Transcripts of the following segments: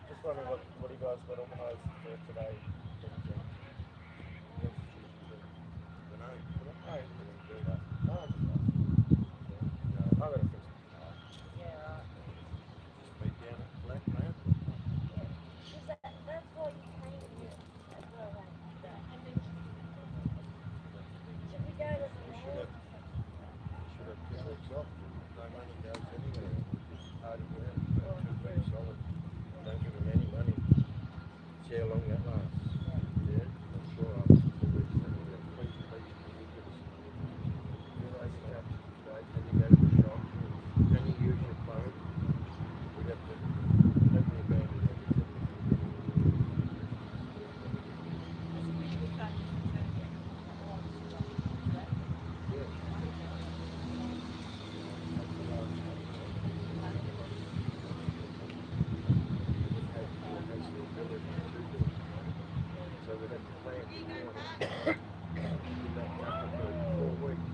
Just wondering what you guys got organised for today. See how long that lasts. Yeah, I'm sure I'll please can you go to the shop? Can you use your phone? We have to totally abandon everything. So we'd have to plan for that for 4 weeks.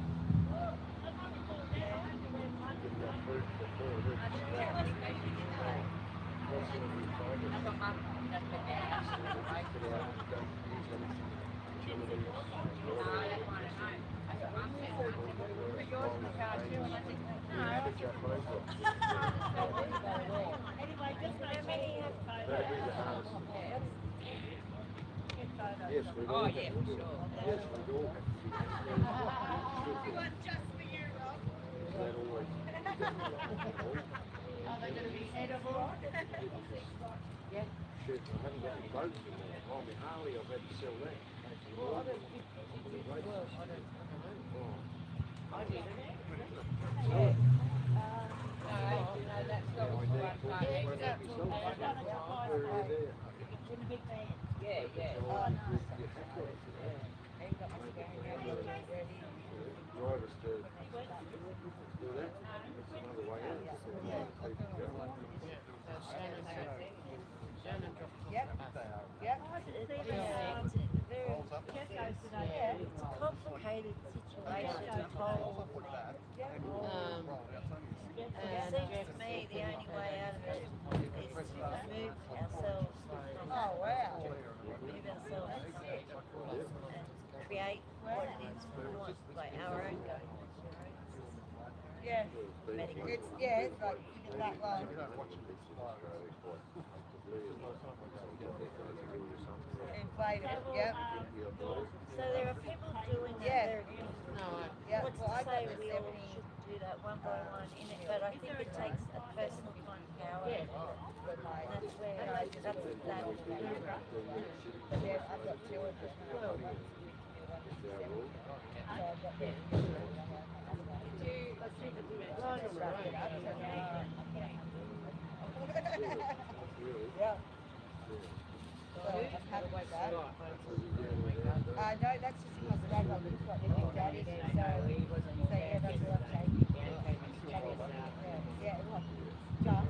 Give that food for 4 weeks. Yes, we all have. Yes, we all have. Just for you, Rob. Is that always? Are they going to be edible? Yeah. Shit, I haven't got any boats anymore. Oh, my Harley, I've had to sell that. Drive us to do that. That's another way out. Yep. Yep. It's a complicated situation. It seems to me the only way out of it is to move ourselves. Oh wow. Move ourselves and create what it is we want, like our own government. Yeah. It's like that one. Inflated, yep. So there are people doing that. Yeah. What's to say we all should do that one by one in it, but I think it takes a personal kind of power. And that's where that's that. Yeah, I've got 2 of them. Yeah. No, that's just because Dad got the big daddy there, so yeah, that's what I'm taking. Yeah, well, just.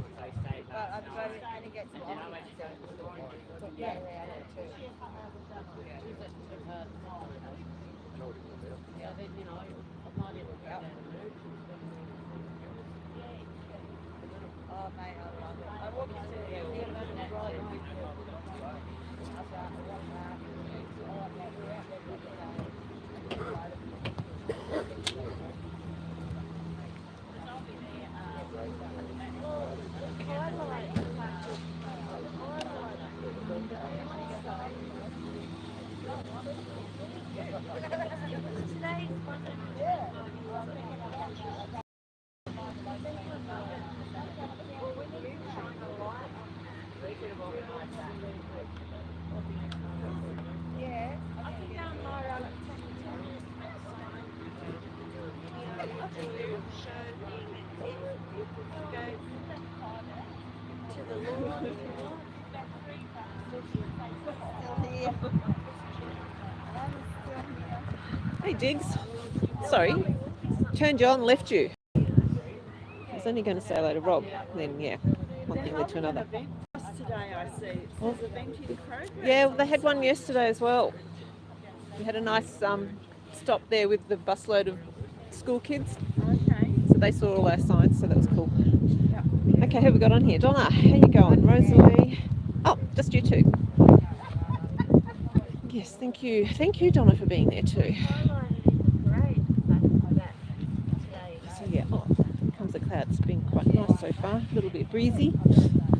But I'm trying to get some options to put that around it too. Oh mate, I love it. I walked into the right. Yeah, I think down my to the lawn. Hey Diggs, sorry, turned you on, left you. I was only going to say hello to Rob, then yeah, one thing led to another. Today I see. There's a venting program. Yeah, well, they had one yesterday as well. We had a nice stop there with the busload of school kids. Okay. So they saw all our signs, so that was cool. Okay, who have we got on here? Donna, how you going? Rosalie. Oh, just you two. Yes, thank you. Thank you, Donna, for being there too. So yeah, oh, here comes the cloud. It's been quite nice so far. A little bit breezy,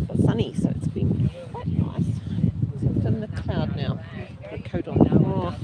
but sunny, so it's been quite nice. So I'm in the cloud now. Put a coat on. Oh.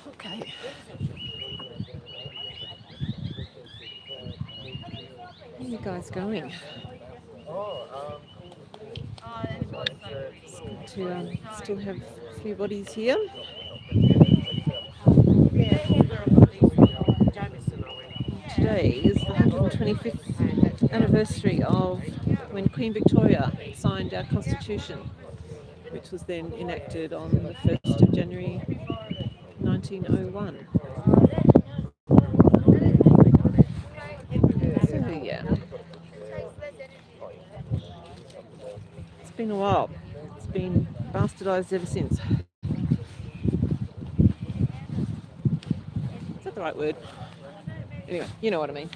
Okay. Where are you guys going? It's good to still have a few bodies here. Today is the 125th anniversary of when Queen Victoria signed our constitution, which was then enacted on the 1st of January 1901. So yeah, it's been a while. It's been bastardised ever since. Is that the right word? Anyway, you know what I mean.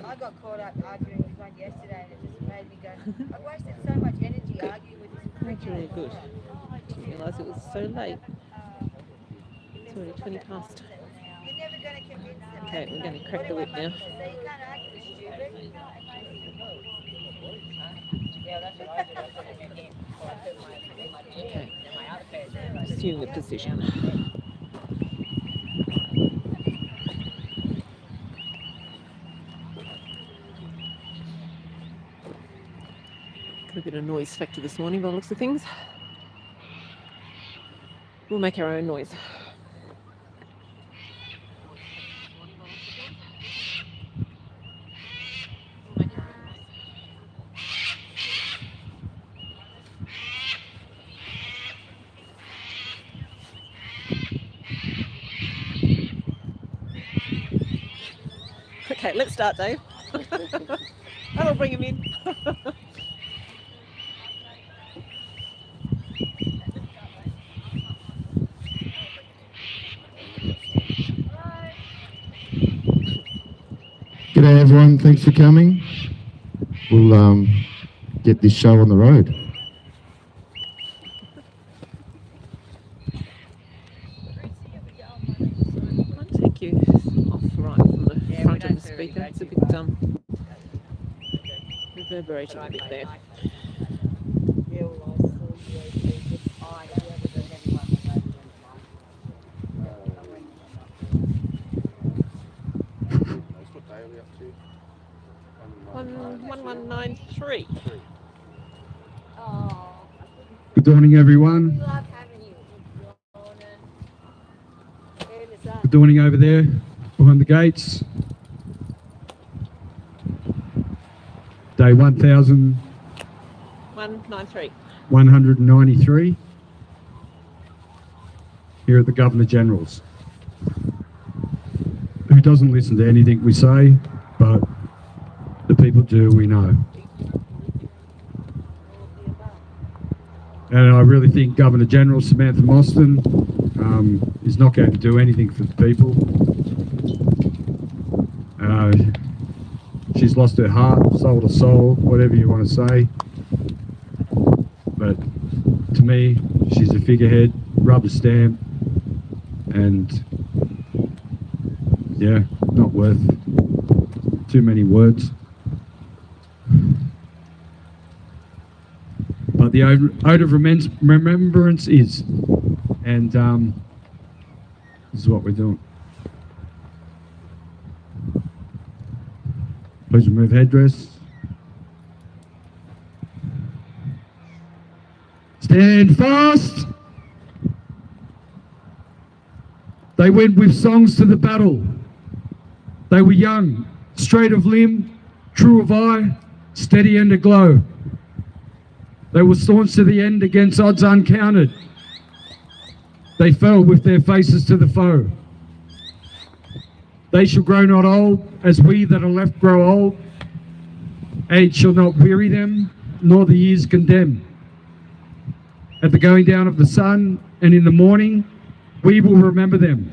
I got caught up arguing with one yesterday and it just made me go, I've wasted so much energy arguing with this That's really good. Didn't realise it was so late. It's already 20 past. You're never going to convince them. Okay, we're going to crack the whip now. So you can't argue with stupid. Okay, assume the position. Got a bit of noise factor this morning by the looks of things. We'll make our own noise. Okay, let's start, Dave. That'll bring him in. G'day everyone, thanks for coming. We'll get this show on the road. I'll take you off right from the front of the speaker. It's a bit reverberating a bit there. 193. Oh, Good morning, we everyone. love having you. Good morning over there behind the gates. Day 193. 1193 here at the Governor General's, who doesn't listen to anything we say, but the people do, we know. And I really think Governor General Samantha Mostyn is not going to do anything for the people. She's lost her heart, sold her soul, whatever you want to say. But to me, she's a figurehead, rubber stamp, and yeah, not worth too many words. But the ode of remembrance is, and this is what we're doing. Please remove headdress. Stand fast. They went with songs to the battle. They were young, straight of limb, true of eye, steady and aglow. They were staunch to the end against odds uncounted. They fell with their faces to the foe. They shall grow not old, as we that are left grow old. Age shall not weary them, nor the years condemn. At the going down of the sun and in the morning, we will remember them.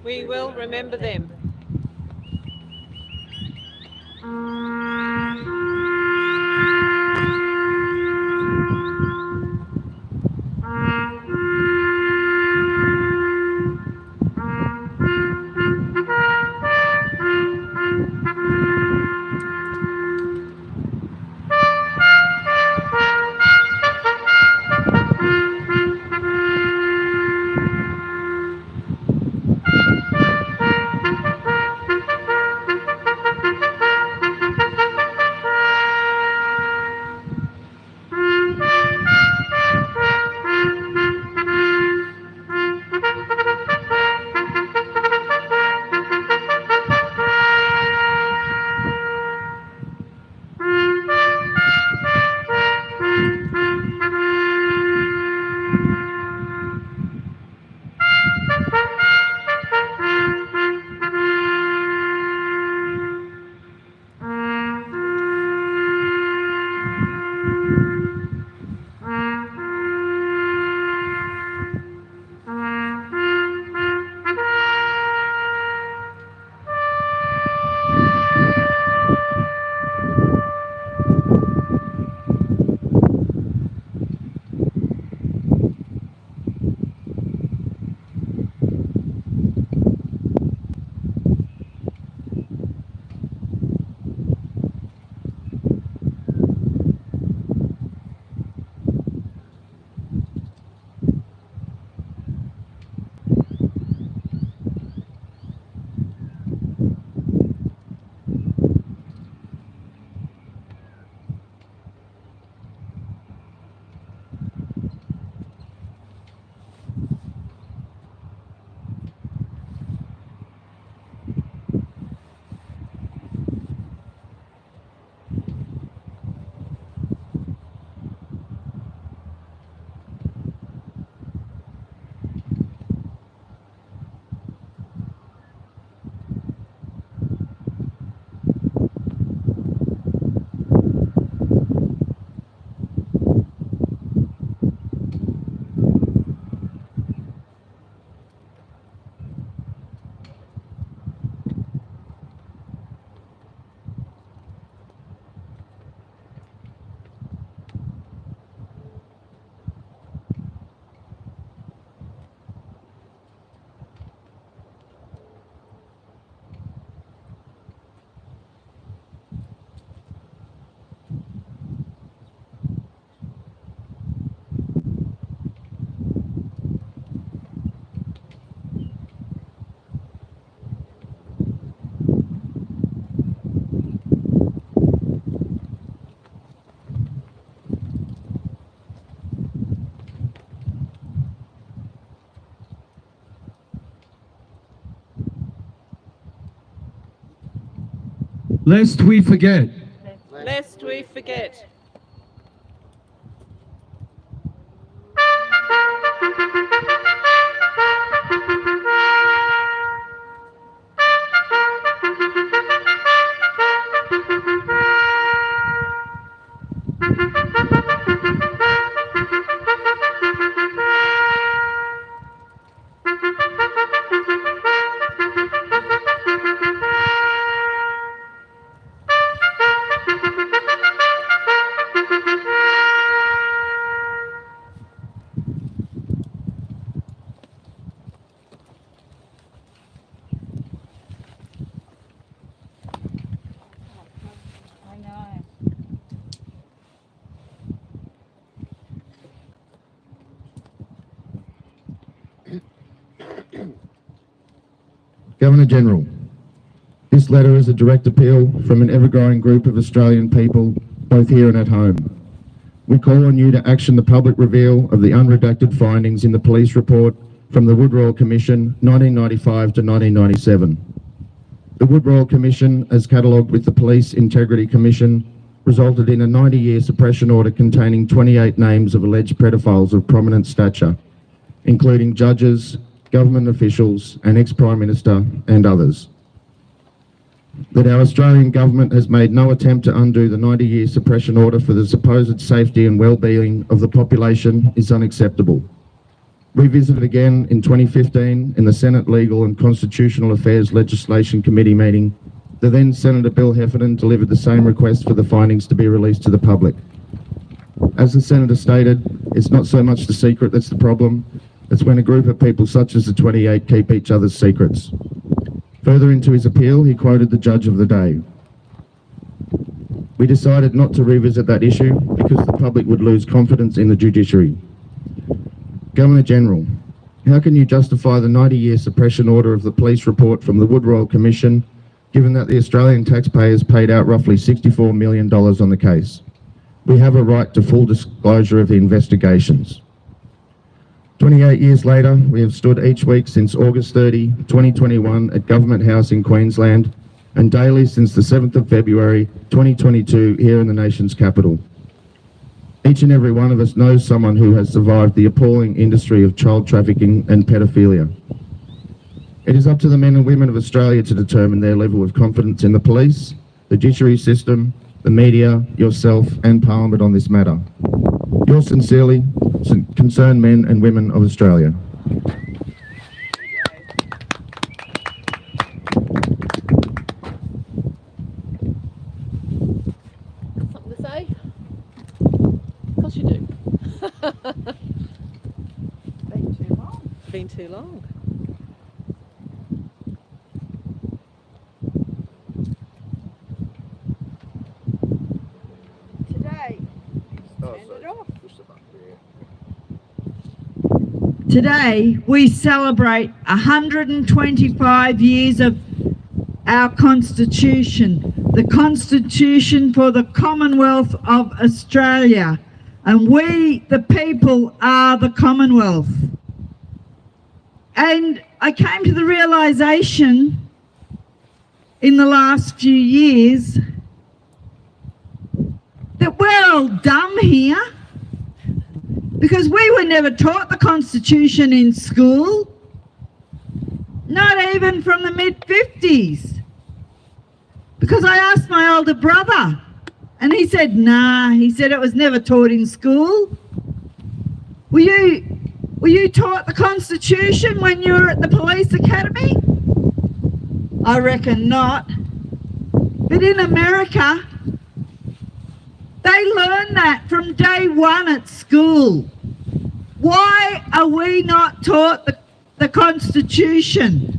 We will remember them. lest we forget. Lest we forget. I know. Governor General, this letter is a direct appeal from an ever-growing group of Australian people, both here and at home. We call on you to action the public reveal of the unredacted findings in the police report from the Wood-Royal Commission 1995 to 1997. The Wood-Royal Commission, as catalogued with the Police Integrity Commission, resulted in a 90-year suppression order containing 28 names of alleged pedophiles of prominent stature, including judges, government officials, an ex-Prime Minister and others. That our Australian government has made no attempt to undo the 90-year suppression order for the supposed safety and well-being of the population is unacceptable. We visited again in 2015 in the Senate Legal and Constitutional Affairs Legislation Committee meeting. The then Senator Bill Heffernan delivered the same request for the findings to be released to the public. As the Senator stated, it's not so much the secret that's the problem, it's when a group of people such as the 28 keep each other's secrets. Further into his appeal, he quoted the judge of the day. We decided not to revisit that issue because the public would lose confidence in the judiciary. Governor General, how can you justify the 90-year suppression order of the police report from the Wood-Royal Commission, given that the Australian taxpayers paid out roughly $64 million on the case? We have a right to full disclosure of the investigations. 28 years later, we have stood each week since August 30, 2021 at Government House in Queensland, and daily since the 7th of February 2022 here in the nation's capital. Each and every one of us knows someone who has survived the appalling industry of child trafficking and pedophilia. It is up to the men and women of Australia to determine their level of confidence in the police, the judiciary system, the media, yourself and Parliament on this matter. Yours sincerely, concerned men and women of Australia. Got something to say? Of course you do. Been too long. Been too long. Today, Oh, turn sorry. it off. Push the button, yeah. Today, we celebrate 125 years of our Constitution, the Constitution for the Commonwealth of Australia. And we, the people, are the Commonwealth. And I came to the realisation in the last few years that we're all dumb here. Because we were never taught the Constitution in school, not even from the mid-50s. Because I asked my older brother, and he said, nah, he said it was never taught in school. Were you taught the Constitution when you were at the police academy? I reckon not. But in America, they learn that from day one at school. Why are we not taught the Constitution?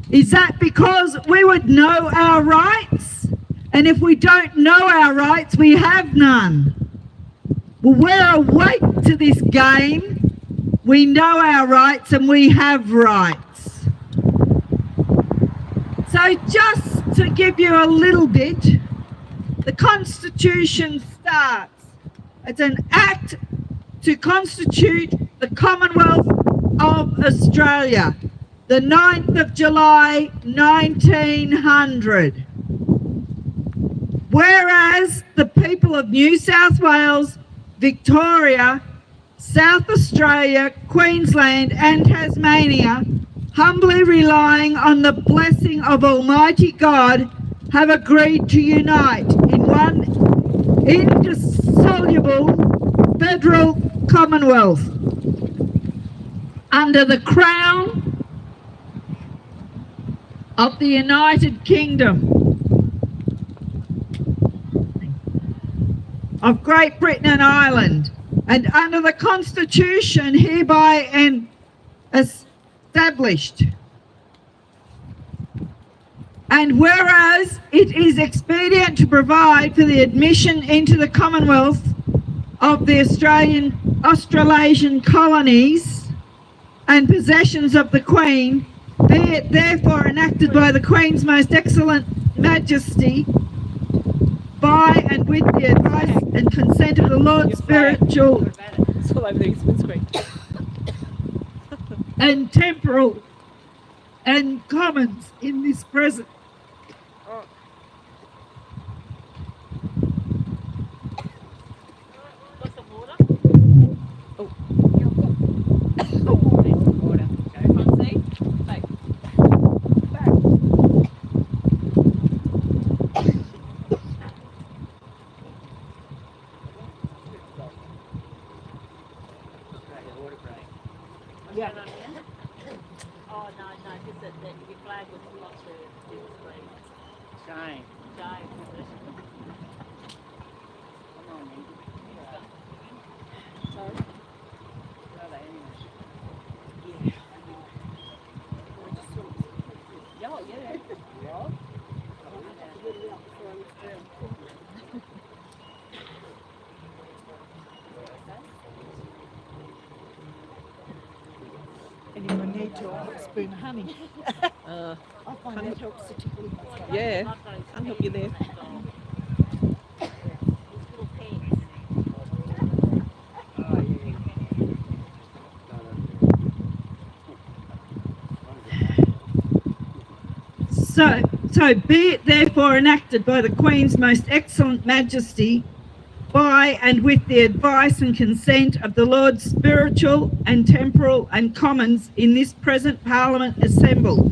Is that because we would know our rights? And if we don't know our rights, we have none. Well, we're awake to this game. We know our rights and we have rights. So just to give you a little bit, the Constitution starts. It's an act to constitute the Commonwealth of Australia, the 9th of July, 1900. Whereas the people of New South Wales, Victoria, South Australia, Queensland and Tasmania, humbly relying on the blessing of Almighty God, have agreed to unite in one indissoluble federal commonwealth under the crown of the United Kingdom of Great Britain and Ireland, and under the Constitution hereby and established. And whereas it is expedient to provide for the admission into the Commonwealth of the Australasian colonies and possessions of the Queen, be it therefore enacted by the Queen's most excellent Majesty, by and with the advice and consent of the Lord Spiritual It's all over the spin screen. and temporal and commons in this present. Oh, no, just that your flag was not to do the screen. Shame. Shame. Come on, man. Sorry? Where are they anyway? Anyone need to spoon honey? Uh, I find that helps particularly. yeah, I'll help you there. Little pens. So be it therefore enacted by the Queen's most excellent Majesty, by and with the advice and consent of the Lords Spiritual and Temporal and Commons in this present Parliament assembled,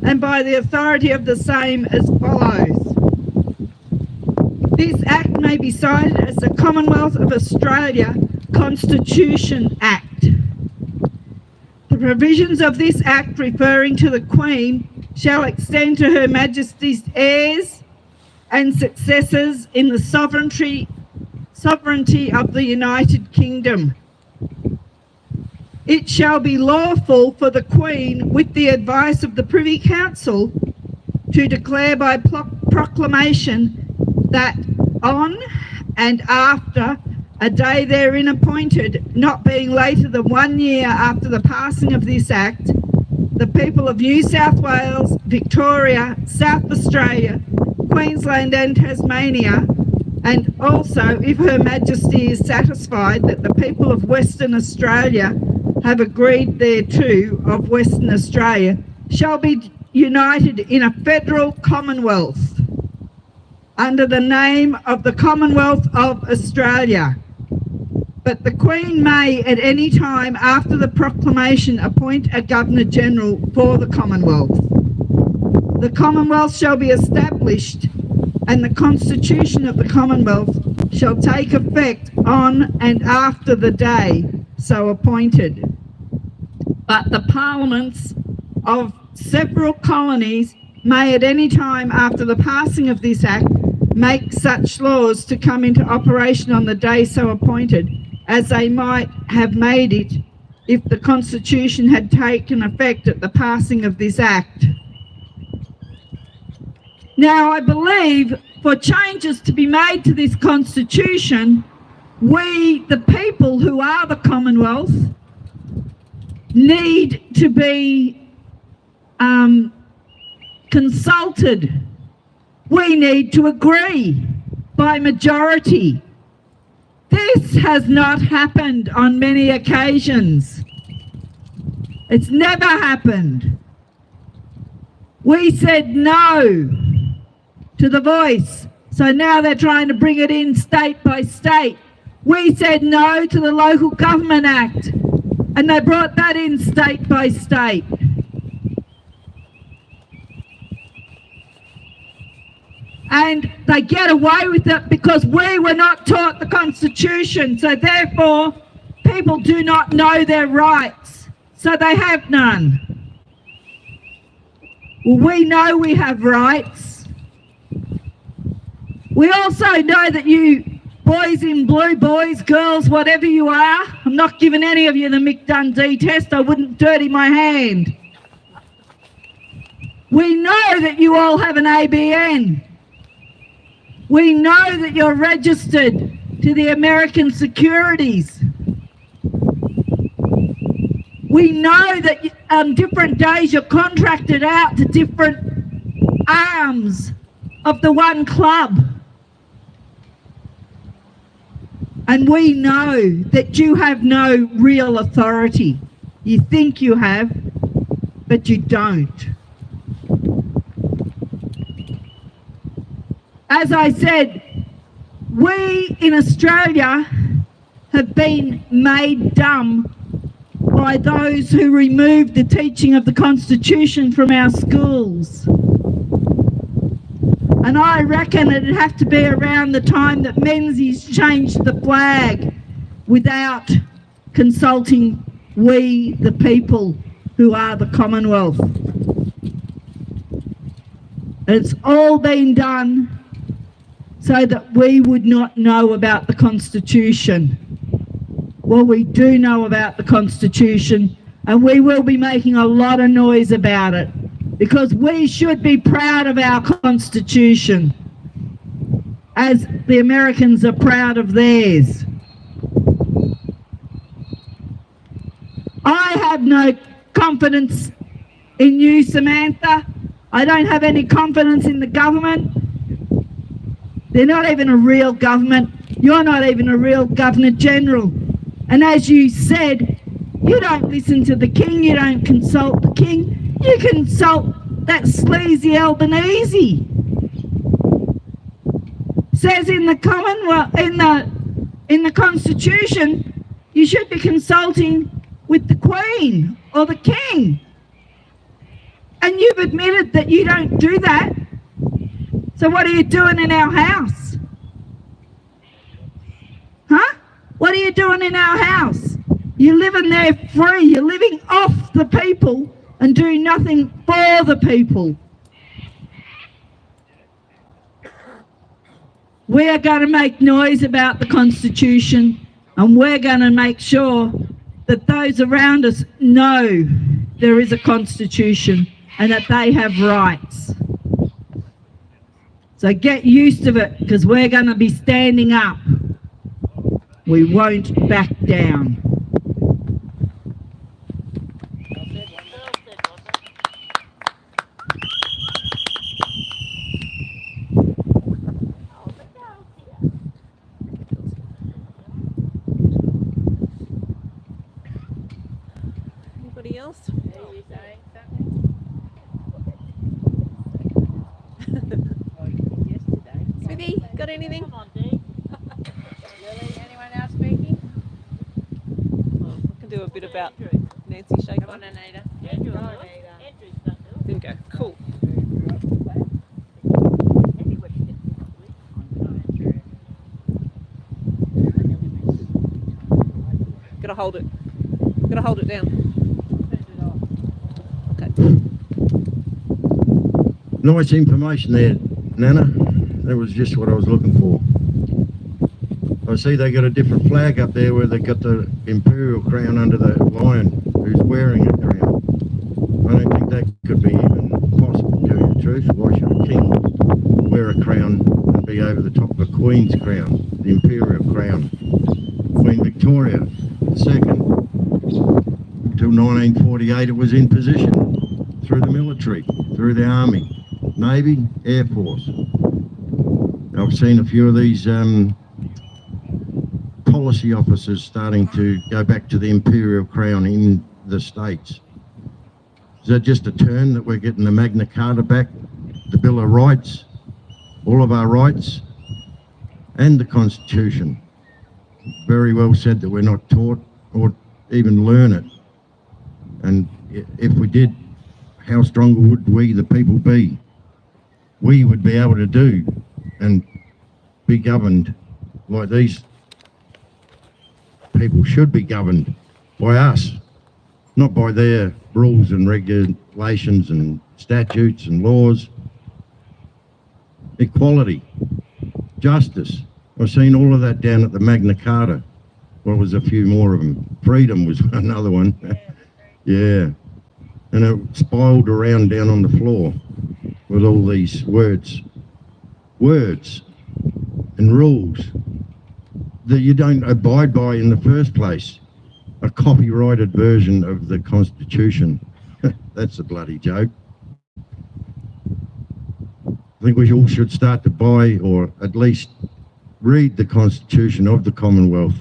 and by the authority of the same as follows. This Act may be cited as the Commonwealth of Australia Constitution Act. The provisions of this Act referring to the Queen shall extend to Her Majesty's heirs and successors in the sovereignty of the United Kingdom. It shall be lawful for the Queen, with the advice of the Privy Council, to declare by proclamation that on and after a day therein appointed, not being later than 1 year after the passing of this Act, the people of New South Wales, Victoria, South Australia, Queensland and Tasmania, and also if Her Majesty is satisfied that the people of Western Australia have agreed thereto of Western Australia, shall be united in a federal commonwealth under the name of the Commonwealth of Australia. But the Queen may at any time after the proclamation appoint a Governor-General for the Commonwealth. The Commonwealth shall be established and the Constitution of the Commonwealth shall take effect on and after the day so appointed. But the Parliaments of several colonies may at any time after the passing of this Act make such laws to come into operation on the day so appointed as they might have made it if the Constitution had taken effect at the passing of this Act. Now, I believe for changes to be made to this Constitution, we, the people who are the Commonwealth, need to be consulted. We need to agree by majority. This has not happened on many occasions. It's never happened. We said no to the voice So now they're trying to bring it in state by state. We said no to the Local Government Act, and they brought that in state by state. And they get away with it because we were not taught the Constitution, so therefore people do not know their rights, so they have none. Well, we know we have rights. We also know that you boys in blue, boys, girls, whatever you are, I'm not giving any of you the Mick Dundee test, I wouldn't dirty my hand. We know that you all have an ABN. We know that you're registered to the American Securities. We know that on different days you're contracted out to different arms of the one club. And we know that you have no real authority. You think you have, but you don't. As I said, we in Australia have been made dumb by those who removed the teaching of the Constitution from our schools. And I reckon it'd have to be around the time that Menzies changed the flag without consulting we, the people who are the Commonwealth. It's all been done so that we would not know about the Constitution. Well, we do know about the Constitution, and we will be making a lot of noise about it, because we should be proud of our Constitution, as the Americans are proud of theirs. I have no confidence in you, Samantha. I don't have any confidence in the government. They're not even a real government. You're not even a real Governor General. And as you said, you don't listen to the King, you don't consult the King, you consult that sleazy Albanese. Says in the Commonwealth, in the Constitution, you should be consulting with the Queen or the King. And you've admitted that you don't do that. So what are you doing in our house? Huh? What are you doing in our house? You're living there free. You're living off the people and doing nothing for the people. We are going to make noise about the Constitution, and we're going to make sure that those around us know there is a Constitution and that they have rights. So get used to it, because we're going to be standing up. We won't back down. Anybody else? Smithy, got anything? Come on, Dee. Lily, anyone else speaking? Oh, I can do a bit about Nancy Shaker. Come on, Anita. Andrew, Go, Andrew. Anita. Andrew's done it. There we go. Cool. Everybody gets it. Gotta hold it. Gotta hold it down. Okay. Nice information there, Nana. That was just what I was looking for. I see they got a different flag up there where they got the imperial crown under the lion who's wearing a crown. I don't think that could be even possible, to tell you the truth. Why should a king wear a crown and be over the top of a queen's crown, the imperial crown? Queen Victoria II, till 1948 it was in position through the military, through the army, Navy, Air Force. I've seen a few of these policy officers starting to go back to the imperial crown in the States. Is that just a turn that we're getting the Magna Carta back, the Bill of Rights, all of our rights and the Constitution. Very well said that we're not taught or even learn it. And if we did, how strong would we, the people, be? We would be able to do and be governed like these people should be governed, by us, not by their rules and regulations and statutes and laws. Equality, justice. I've seen all of that down at the Magna Carta. Well, was a few more of them. Freedom was another one. Yeah. And it spiraled around down on the floor with all these words and rules that you don't abide by in the first place. A copyrighted version of the Constitution. That's a bloody joke. I think we all should start to buy, or at least read, the Constitution of the Commonwealth.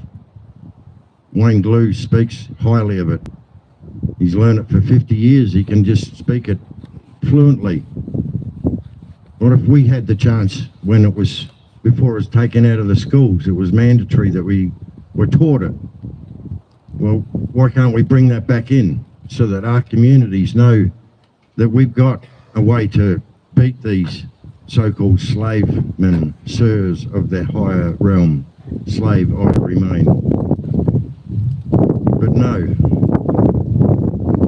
Wayne Glue speaks highly of it. He's learned it for 50 years. He can just speak it fluently. What if we had the chance when it was, before it was taken out of the schools, it was mandatory that we were taught it? Well, why can't we bring that back in so that our communities know that we've got a way to beat these so-called slave men, sirs of their higher realm? Slave I remain. But no,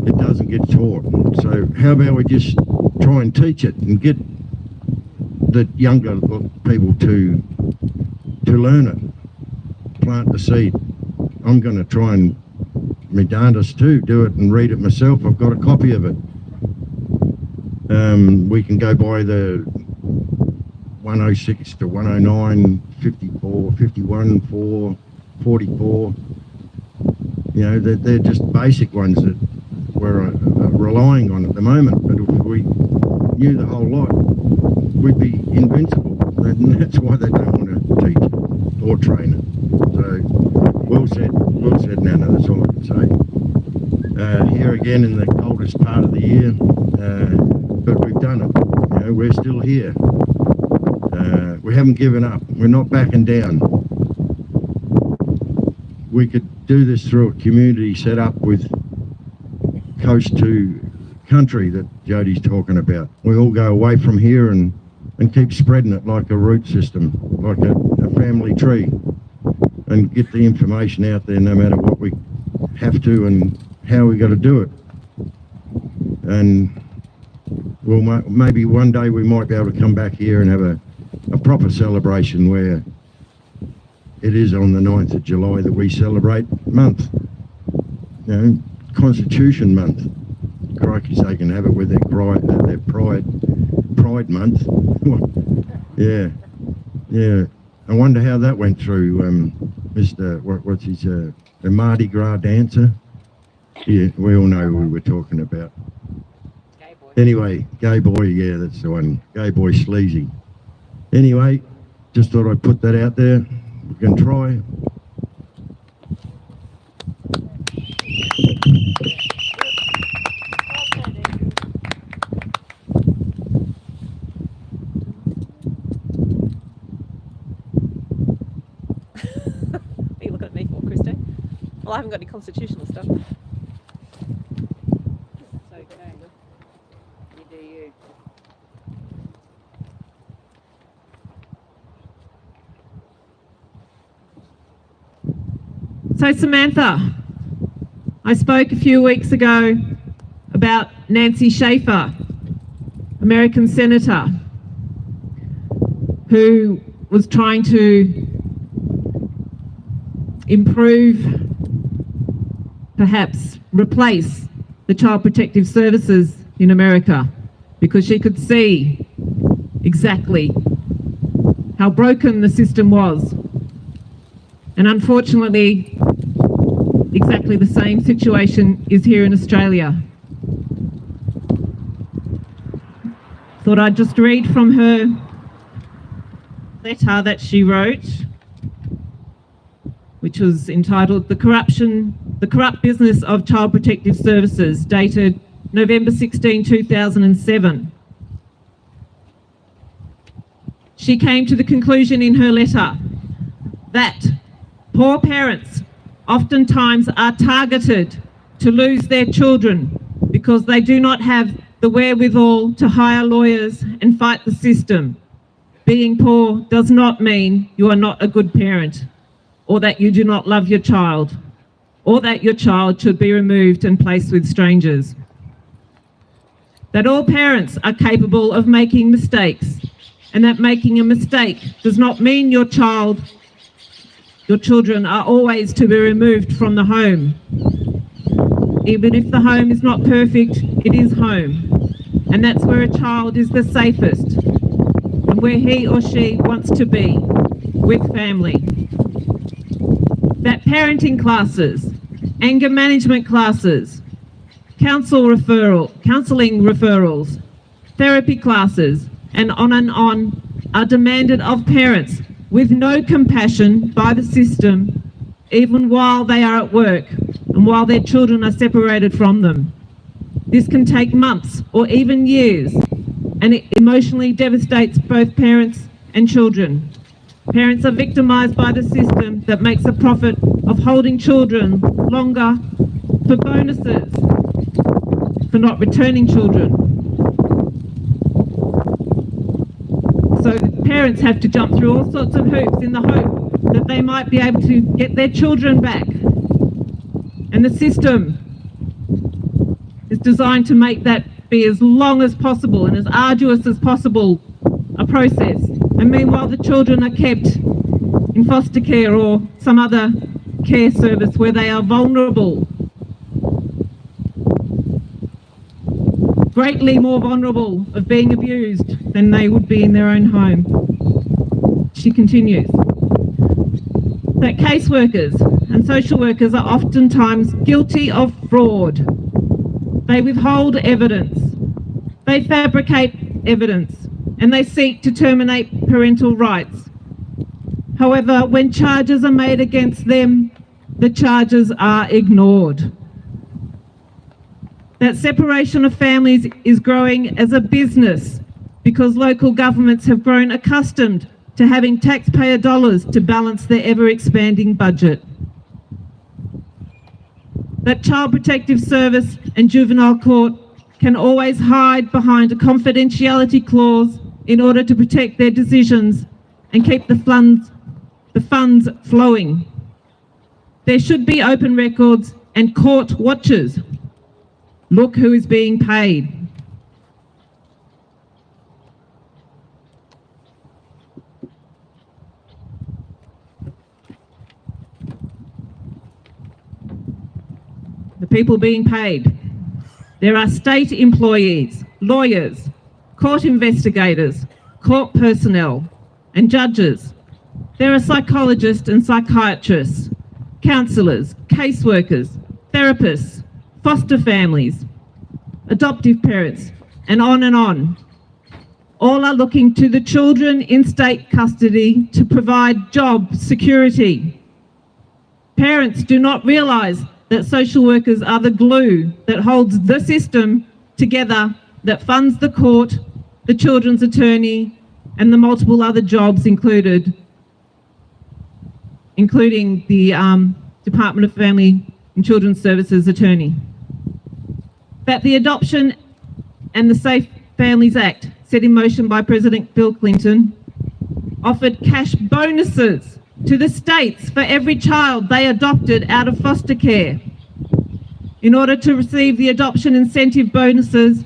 it doesn't get taught. So how about we just try and teach it and get the younger people to learn it, plant the seed. I'm going to try and, my darndest too, do it and read it myself. I've got a copy of it. We can go by the 106 to 109, 54, 51, 4, 44. You know, they're just basic ones that we're relying on at the moment. But if we knew the whole lot, we'd be invincible. And that's why they don't want to teach it or train it. So, well said, Nana, that's all I can say. Here again in the coldest part of the year, but we've done it. You know, we're still here. We haven't given up. We're not backing down. We could do this through a community set up with coast to country that Jodi's talking about. We all go away from here and keep spreading it like a root system, like a family tree, and get the information out there no matter what we have to and how we got to do it. And well, maybe one day we might be able to come back here and have a proper celebration where it is on the 9th of July that we celebrate month, you know, Constitution Month. Crikey, they can have it with their Pride Month. Yeah. I wonder how that went through, Mr. What's his, the Mardi Gras dancer? Yeah, we all know who we're talking about. Gay boy. Anyway, Gay Boy, yeah, that's the one. Gay Boy Sleazy. Anyway, just thought I'd put that out there. We can try. Are you looking at me for, Christo? Well, I haven't got any constitutional stuff. It's okay. You do you. So Samantha, I spoke a few weeks ago about Nancy Schaefer, American senator, who was trying to improve, perhaps replace the Child Protective Services in America, because she could see exactly how broken the system was. And unfortunately, exactly the same situation is here in Australia. Thought I'd just read from her letter that she wrote, which was entitled The Corrupt Business of Child Protective Services, dated November 16, 2007. She came to the conclusion in her letter that poor parents oftentimes are targeted to lose their children because they do not have the wherewithal to hire lawyers and fight the system. Being poor does not mean you are not a good parent, or that you do not love your child, or that your child should be removed and placed with strangers. That all parents are capable of making mistakes, and that making a mistake does not mean your children are always to be removed from the home. Even if the home is not perfect, it is home. And that's where a child is the safest, and where he or she wants to be, with family. That parenting classes, anger management classes, counselling referrals, therapy classes, and on are demanded of parents with no compassion by the system, even while they are at work and while their children are separated from them. This can take months or even years, and it emotionally devastates both parents and children. Parents are victimised by the system that makes a profit of holding children longer for bonuses, for not returning children. So parents have to jump through all sorts of hoops in the hope that they might be able to get their children back. And the system is designed to make that be as long as possible and as arduous as possible a process. And meanwhile, the children are kept in foster care or some other care service where they are vulnerable, greatly more vulnerable of being abused than they would be in their own home. She continues that caseworkers and social workers are oftentimes guilty of fraud. They withhold evidence, they fabricate evidence, and they seek to terminate parental rights. However, when charges are made against them, the charges are ignored. That separation of families is growing as a business because local governments have grown accustomed to having taxpayer dollars to balance their ever-expanding budget. That Child Protective Service and Juvenile Court can always hide behind a confidentiality clause in order to protect their decisions and keep the funds flowing. There should be open records and court watchers. Look who is being paid. The people being paid. There are state employees, lawyers, court investigators, court personnel, and judges. There are psychologists and psychiatrists, counsellors, caseworkers, therapists, foster families, adoptive parents, and on. All are looking to the children in state custody to provide job security. Parents do not realise that social workers are the glue that holds the system together, that funds the court, the children's attorney, and the multiple other jobs including the Department of Family and Children's Services attorney. That the Adoption and the Safe Families Act, set in motion by President Bill Clinton, offered cash bonuses to the states for every child they adopted out of foster care. In order to receive the adoption incentive bonuses,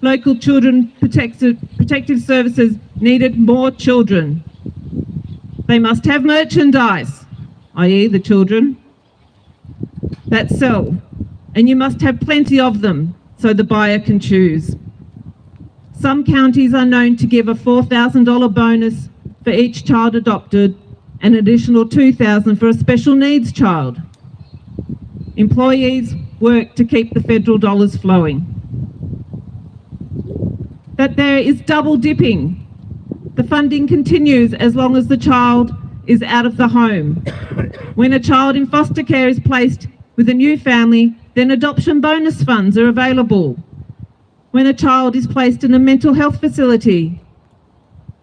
local children protective services needed more children. They must have merchandise, i.e. the children, that sell, and you must have plenty of them so the buyer can choose. Some counties are known to give a $4,000 bonus for each child adopted, an additional $2,000 for a special needs child. Employees work to keep the federal dollars flowing. That there is double dipping. The funding continues as long as the child is out of the home. When a child in foster care is placed with a new family, then adoption bonus funds are available. When a child is placed in a mental health facility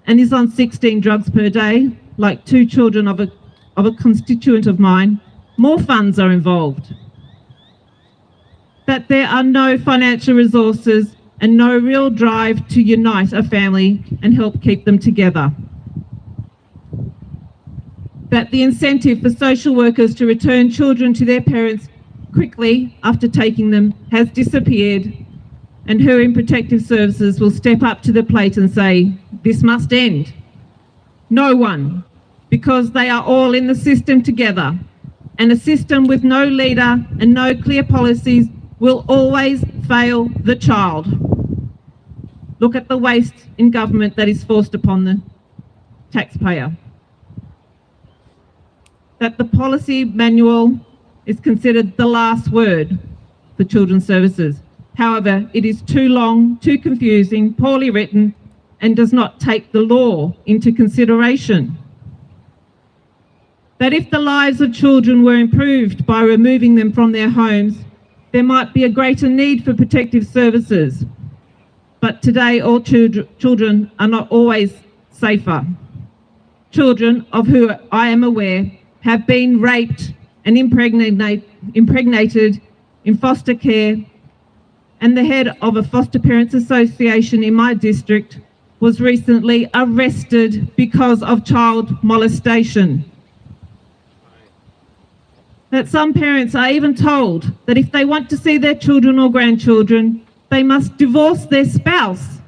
and is on 16 drugs per day, like two children of a of a constituent of mine, more funds are involved. That there are no financial resources and no real drive to unite a family and help keep them together. That the incentive for social workers to return children to their parents quickly after taking them has disappeared, and who in protective services will step up to the plate and say, this must end? No one, because they are all in the system together, and a system with no leader and no clear policies will always fail the child. Look at the waste in government that is forced upon the taxpayer. That the policy manual is considered the last word for children's services. However, it is too long, too confusing, poorly written, and does not take the law into consideration. That if the lives of children were improved by removing them from their homes, there might be a greater need for protective services. But today, all children are not always safer. Children of who I am aware have been raped and impregnated in foster care, and the head of a foster parents association in my district was recently arrested because of child molestation. That some parents are even told that if they want to see their children or grandchildren, they must divorce their spouse.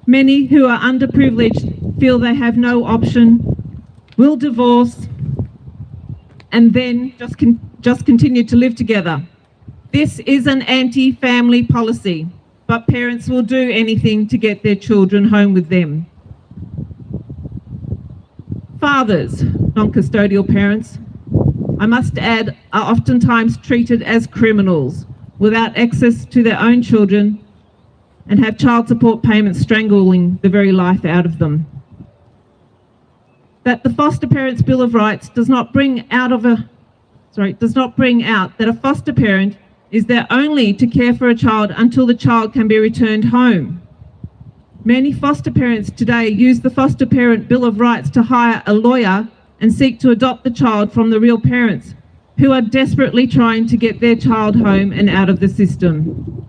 Many who are underprivileged feel they have no option, will divorce, and then just continue to live together. This is an anti-family policy, but parents will do anything to get their children home with them. Fathers, non-custodial parents, I must add, are oftentimes treated as criminals without access to their own children and have child support payments strangling the very life out of them. That the Foster Parents Bill of Rights does not bring out that a foster parent is there only to care for a child until the child can be returned home. Many foster parents today use the Foster Parent Bill of Rights to hire a lawyer and seek to adopt the child from the real parents, who are desperately trying to get their child home and out of the system.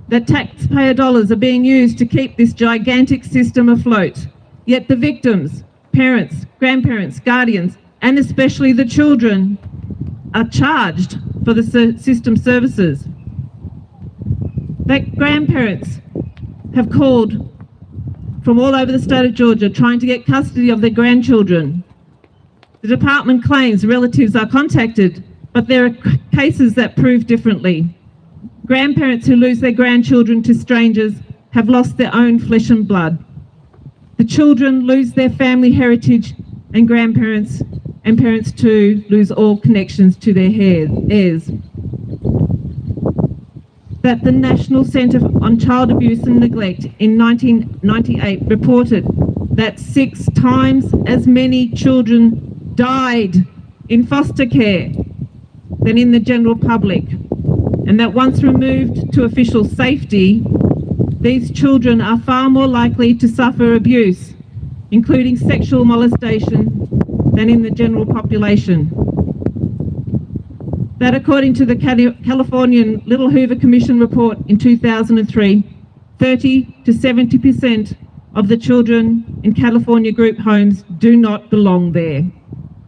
That taxpayer dollars are being used to keep this gigantic system afloat, yet the victims, parents, grandparents, guardians, and especially the children are charged for the system services. That grandparents have called from all over the state of Georgia trying to get custody of their grandchildren. The department claims relatives are contacted, but there are cases that prove differently. Grandparents who lose their grandchildren to strangers have lost their own flesh and blood. The children lose their family heritage, and grandparents and parents too lose all connections to their heirs. That the National Centre on Child Abuse and Neglect in 1998 reported that 6 times as many children died in foster care than in the general public, and that once removed to official safety, these children are far more likely to suffer abuse, including sexual molestation, than in the general population. That according to the Californian Little Hoover Commission report in 2003, 30 to 70% of the children in California group homes do not belong there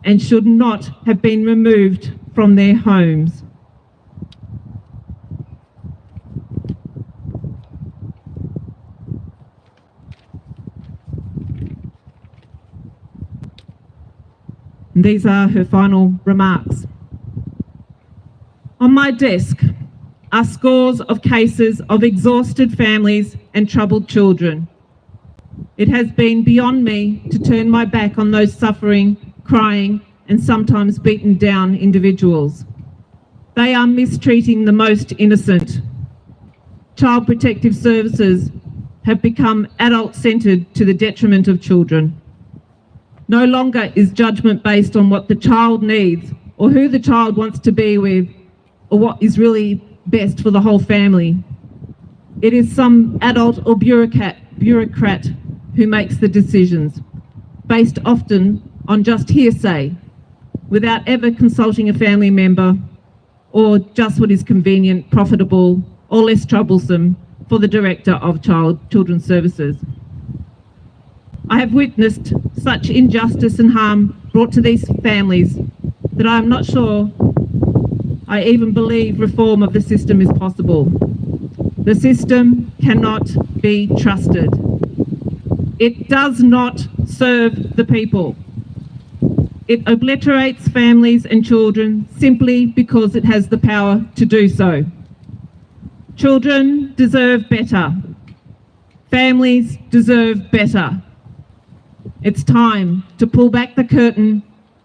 and should not have been removed from their homes. And these are her final remarks. On my desk are scores of cases of exhausted families and troubled children. It has been beyond me to turn my back on those suffering, crying, and sometimes beaten down individuals. They are mistreating the most innocent. Child protective services have become adult-centred to the detriment of children. No longer is judgment based on what the child needs or who the child wants to be with or what is really best for the whole family. It is some adult or bureaucrat who makes the decisions, based often on just hearsay, without ever consulting a family member, or just what is convenient, profitable, or less troublesome for the Director of Children's Services. I have witnessed such injustice and harm brought to these families that I am not sure I even believe reform of the system is possible. The system cannot be trusted. It does not serve the people. It obliterates families and children simply because it has the power to do so. Children deserve better. Families deserve better. It's time to pull back the curtain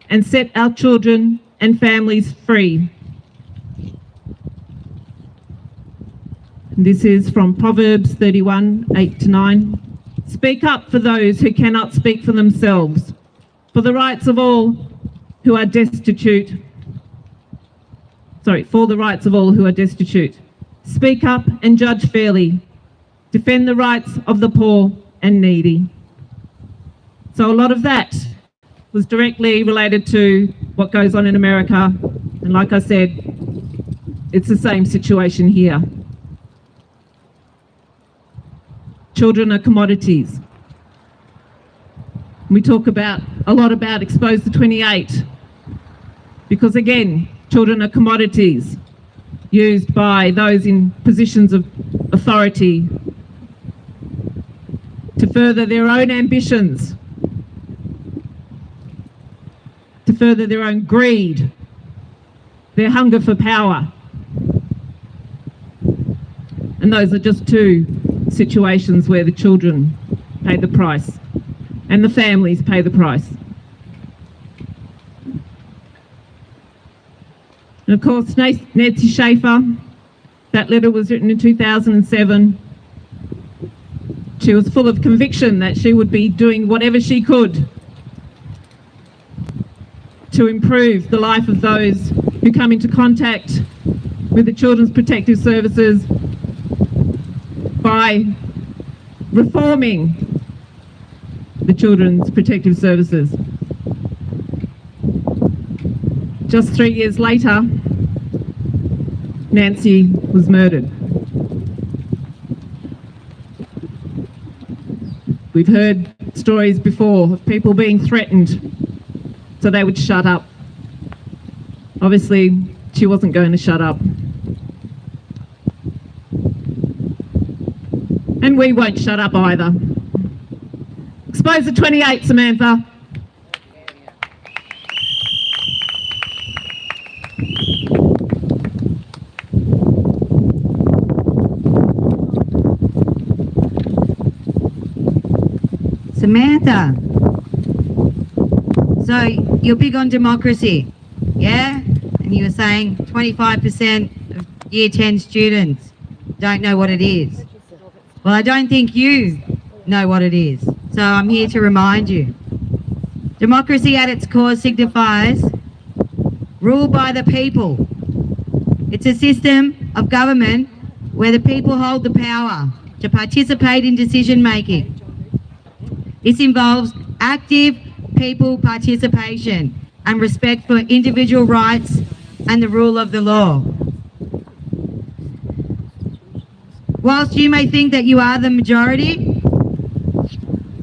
and set our children and families free. This is from Proverbs 31, 8-9. Speak up for those who cannot speak for themselves, for the rights of all who are destitute. For the rights of all who are destitute. Speak up and judge fairly. Defend the rights of the poor and needy. So a lot of that was directly related to what goes on in America. And like I said, it's the same situation here. Children are commodities. We talk a lot about Expose to 28, because again, children are commodities used by those in positions of authority to further their own ambitions, to further their own greed, their hunger for power. And those are just two situations where the children pay the price and the families pay the price. And of course, Nancy Schaefer, that letter was written in 2007. She was full of conviction that she would be doing whatever she could to improve the life of those who come into contact with the Children's Protective Services by reforming the Children's Protective Services. Just 3 years later, Nancy was murdered. We've heard stories before of people being threatened so they would shut up. Obviously, she wasn't going to shut up. And we won't shut up either. Expose the 28, Samantha. Samantha, so you're big on democracy, yeah? And you were saying 25% of Year 10 students don't know what it is. Well, I don't think you know what it is, so I'm here to remind you. Democracy at its core signifies rule by the people. It's a system of government where the people hold the power to participate in decision making. This involves active people participation and respect for individual rights and the rule of the law. Whilst you may think that you are the majority,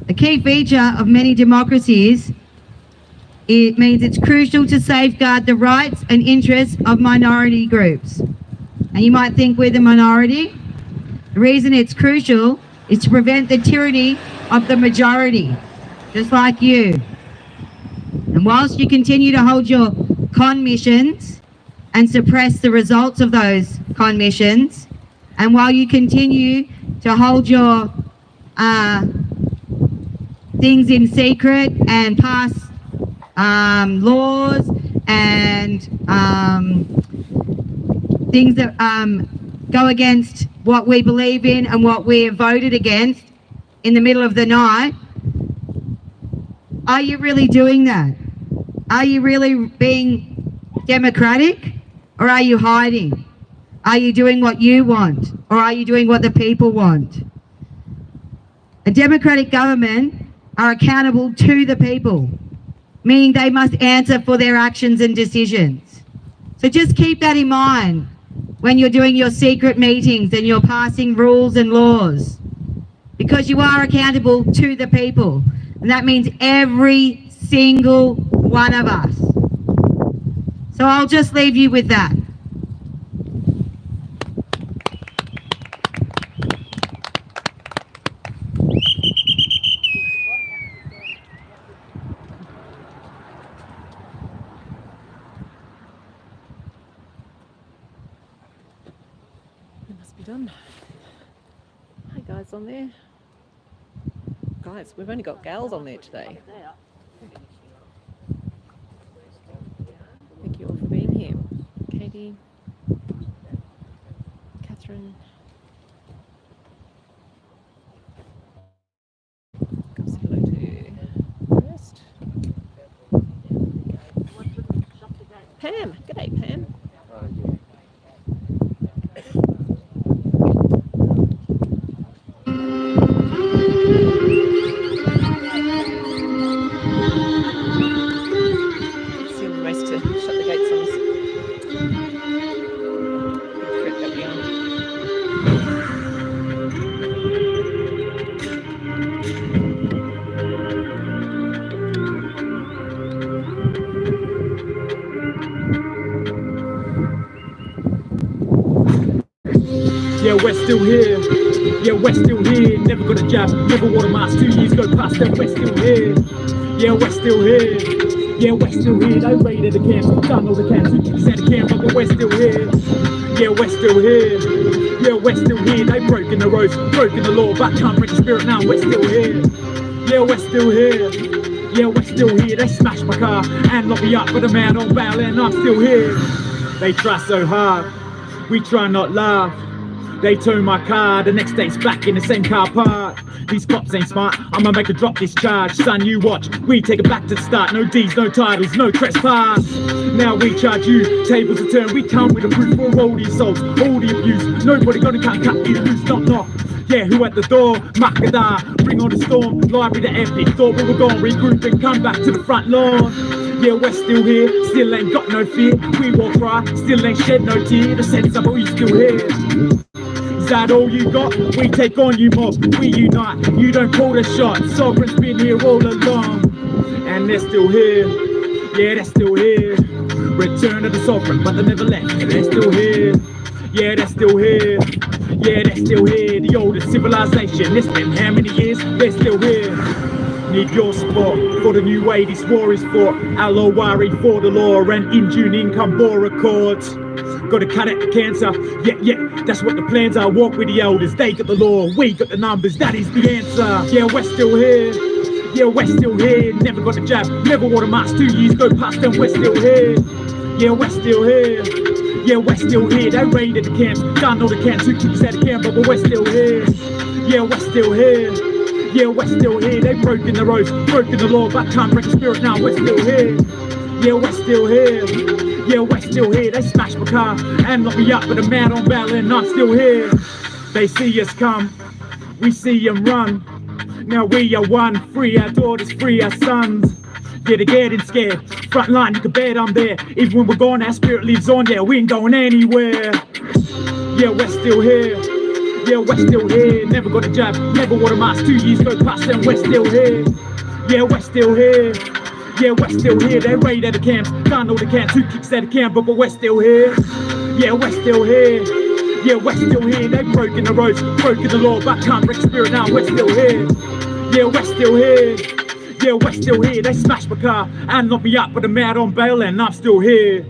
a key feature of many democracies, it means it's crucial to safeguard the rights and interests of minority groups. And you might think we're the minority. The reason it's crucial is to prevent the tyranny of the majority, just like you. And whilst you continue to hold your con missions and suppress the results of those con missions, and while you continue to hold your things in secret and pass laws and things that go against what we believe in and what we have voted against in the middle of the night, are you really doing that? Are you really being democratic, or are you hiding? Are you doing what you want, or are you doing what the people want? A democratic government are accountable to the people. meaning they must answer for their actions and decisions. So just keep that in mind when you're doing your secret meetings and you're passing rules and laws, because you are accountable to the people, and that means every single one of us. So I'll just leave you with that. It must be done. Hi guys on there. Guys, we've only got gals on there today. Thank you all for being here. Katie, Catherine, come say hello to the rest. Pam, g'day Pam. Seeing the race to shut the gates on us. Big threat that we are. Yeah, we're still here. Yeah, we're still here. Never got a job, never wore a mask. 2 years go past and we're still here. Yeah, we're still here. Yeah, we're still here. They raided the camps, done all the camps. We said the camp, but we're still here. Yeah, we're still here. Yeah, we're still here. They broken the roads, broken the law, but can't break the spirit now. We're still here. Yeah, we're still here. Yeah, we're still here. They smashed my car and locked me up, but I'm out on bail and I'm still here. They try so hard, we try not laugh. They tow my car, the next day it's back in the same car park. These cops ain't smart, I'ma make a drop this charge. Son, you watch, we take it back to the start. No D's, no titles, no trespass. Now we charge you, tables are turned. We come with a proof for all the assaults, all the abuse. Nobody gonna come cut you loose, knock knock. Yeah, who at the door? Makada, bring on the storm. Library to empty, thought we were gone. Regroup and come back to the front lawn. Yeah, we're still here, still ain't got no fear. We won't cry, still ain't shed no tear. The sense of we still here. Is that all you got? We take on you mob, we unite. You don't call the shot, Sovereign's been here all along. And they're still here, yeah, they're still here. Return of the Sovereign, but they never left. And they're still here, yeah, they're still here. Yeah, they're still here, the oldest civilization. It's been how many years? They're still here. Need your support for the new way this war is fought. Alowari for the law and in June income bore accords. Gotta cut out the cancer, yeah, that's what the plans are. Walk with the elders, they got the law, we got the numbers, that is the answer. Yeah, we're still here, yeah, we're still here. Never got a jab, never wore a mask. 2 years go past and we're still here. Yeah, we're still here, yeah, we're still here. They raided the camps, done all the camps. Who keeps out the camp, but we're still here. Yeah, we're still here. Yeah, we're still here. They broken the roads, broken the law, but can't break the spirit now. We're still here. Yeah, we're still here. Yeah, we're still here. They smashed my car and locked me up, but I'm out on bail and I'm still here. They see us come, we see them run. Now we are one, free our daughters, free our sons. Yeah, they're getting scared. Front line, you can bet I'm there. Even when we're gone, our spirit lives on. Yeah, we ain't going anywhere. Yeah, we're still here. Yeah, we're still here. Never got a job, never wore a mask. 2 years go past and we're still here. Yeah, we're still here. Yeah, we're still here. They raided the camps, done all the camps. Who kicks out the camp, but we're still here. Yeah, we're still here. Yeah, we're still here. They broken the roads, broken the law, but can't break the spirit now. We're still here. Yeah, we're still here. Yeah, we're still here. They smashed my car and locked me up, but I'm out on bail and I'm still here.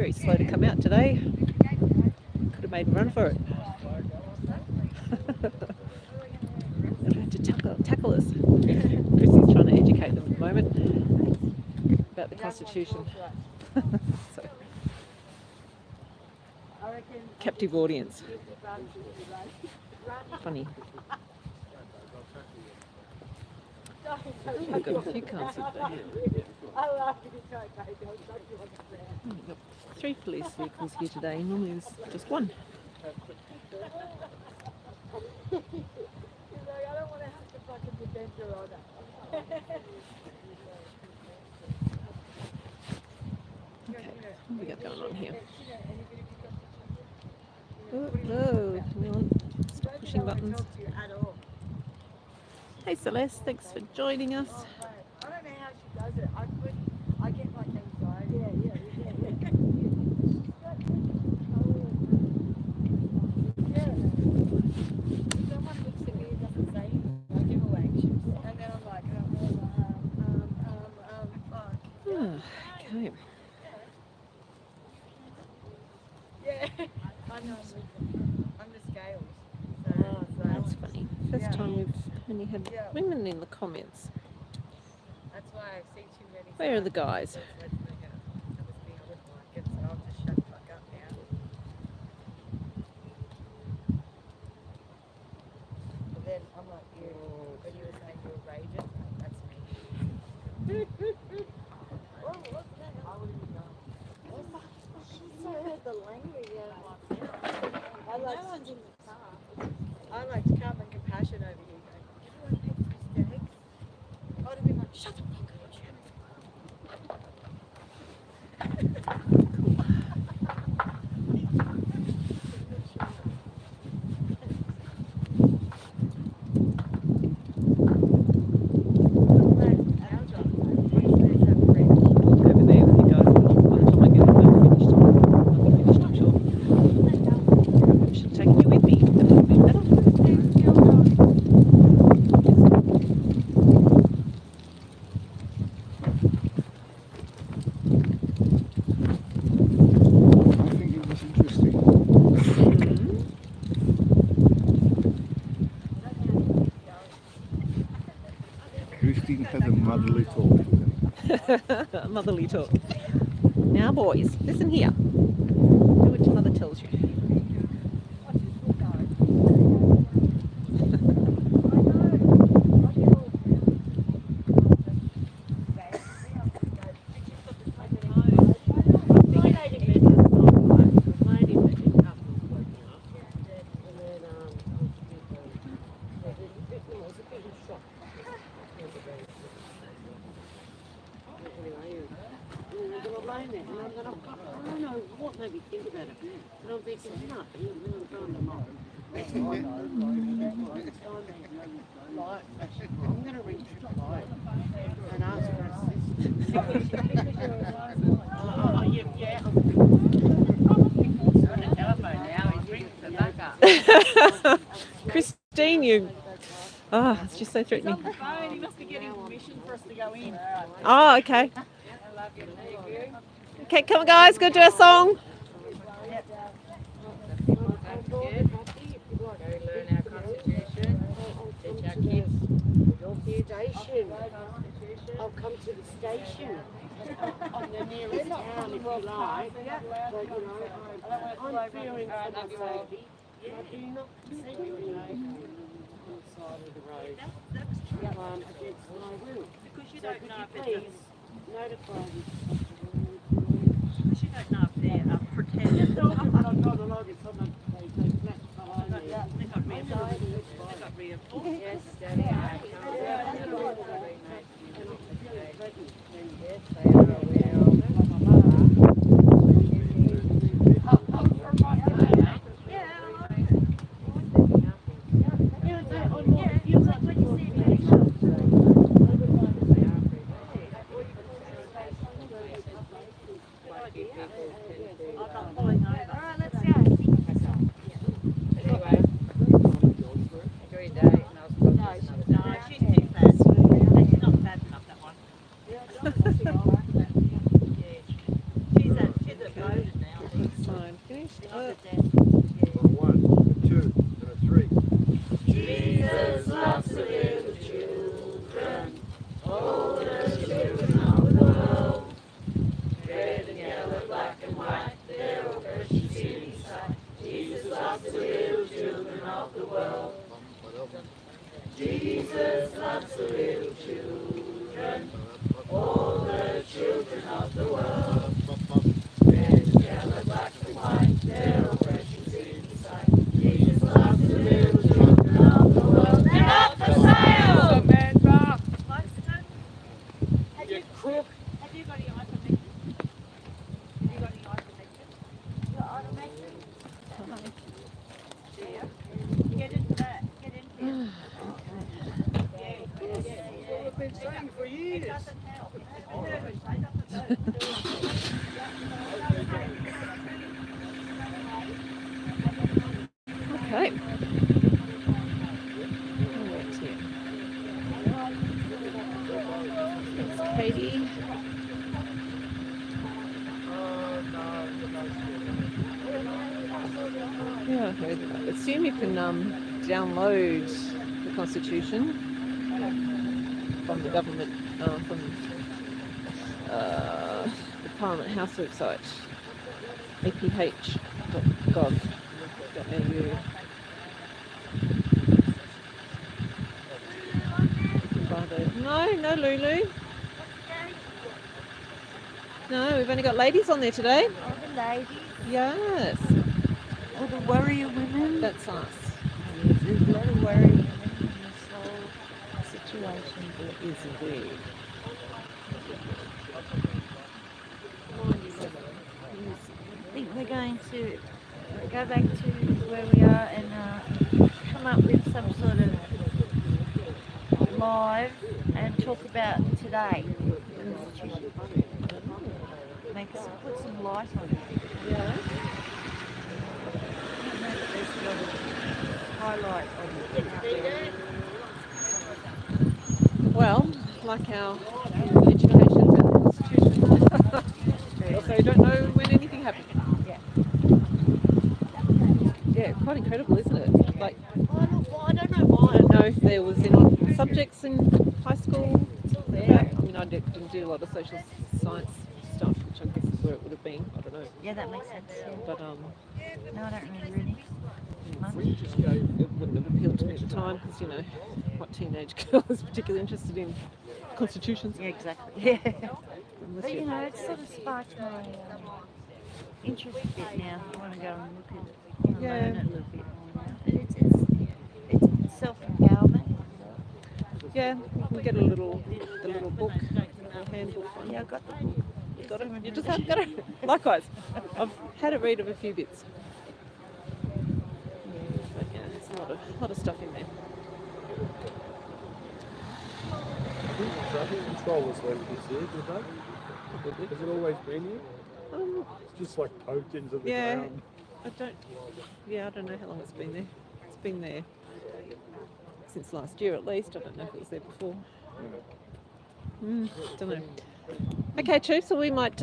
very slow to come out today. Could have made a run for it. They'll have to tackle us. Chrissy's trying to educate them at the moment about the Constitution. So, captive audience. Funny. We've got a few cars today. We've got 3 police vehicles here today. Normally there's just 1. Okay, what have we got going on here? Oh, no, come on, stop pushing buttons. Hey Celeste, thanks for joining us. I don't know how she does it. I get like anxiety. Someone looks at me and doesn't say anything. I get all anxious. And then I'm like, fuck. Okay. Yeah. I know. I'm the scales. That's funny. First time we've only had women in the comments. That's why I see too many. Where are the guys? I'll just shut the fuck up now. But then I'm like, when you were saying you were raging, that's me. Oh, what's that? I wouldn't even know. She heard the language. I like calm and compassion over here. Everyone pays for steaks. I would have been like, shut the fuck up. Over there with you guys. By the time I get it finished, I'll be finished, I'm sure. I should have taken you with me. That would have been better. I think it was interesting. Christine had a motherly talk to them. Motherly talk. Now, boys, listen here. Do what your mother tells you. Christine, you. Oh, it's just so threatening. He must be getting permission for us to go in. Oh, okay. Okay, come on, guys, go do our song. Go learn our constitution. Teach our kids. Station. I'll come to the station on the nearest town if you like. But you know, I'm fearing for my safety. I do not see you on the side of the road against my will. Because you So don't could know you if it's please notify me? because you don't know if they're pretending. Just talking, but I've got a lot of someone they flat behind me. They got reinforced. Yes, Daddy. Anyway, enjoy your day, and I'll talk to you another day. No, she's too fast. Okay. All right here. Thanks, Katie. Yeah, I assume you can download the Constitution from the government, from the Parliament House website, aph.gov.au. No, Lulu. No, we've only got ladies on there today. All the ladies, Yes, all the warrior women. that's us. There's a lot of warrior women in this whole situation. It is indeed. I think we're going to go back to where we are and come up with some sort of live and talk about today. Put some light on it. Yeah. Highlight on it. Well, like our education about the Constitution. We also don't know when anything happened. Yeah. Yeah, quite incredible, isn't it? Like, I don't know why. I don't know if there was any subjects in high school. I mean, I didn't do a lot of social science stuff, which I guess is where it would have been. I don't know. Yeah, that makes sense. Yeah. But No, I don't remember any. it wouldn't have appealed to me at the time because, you know, what teenage girl is particularly interested in constitutions? Yeah, exactly. Yeah. Unless But you you're- know, it's sort of sparked my interest a bit now. I want to go and look at it, Yeah. learn it a little bit more now. It's self-empowerment. Yeah, you can get the little book, little handbook one. Yeah, I got the book. You got it. You just have got it. Likewise, I've had a read of a few bits. But yeah, there's a lot of stuff in there. Traffic control was left this year, did they? Has it always been here? It's just like poked into the Yeah, ground. I don't know how long it's been there. It's been there since last year at least. I don't know if it was there before. Don't know. Okay, Chief, so we might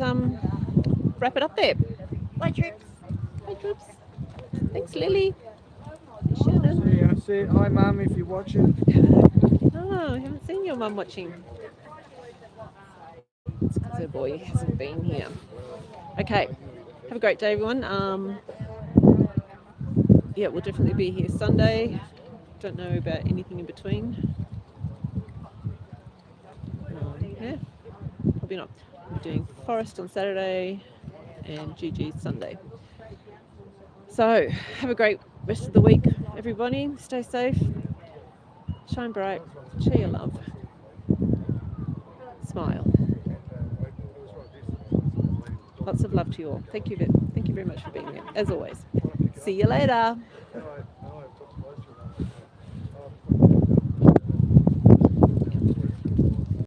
wrap it up there. Bye, Trips. Bye, Troops. Thanks, Lily. Shannon. See, hi Mum, if you're watching. Oh, I haven't seen your mum watching. It's because her boy hasn't been here. Okay, have a great day, everyone. Yeah, we'll definitely be here Sunday. Don't know about anything in between. Yeah, probably not. We're doing Forest on Saturday and GG Sunday. So, have a great rest of the week, everybody. Stay safe, shine bright, share your love, smile. Lots of love to you all. Thank you very much for being here, as always. See you later.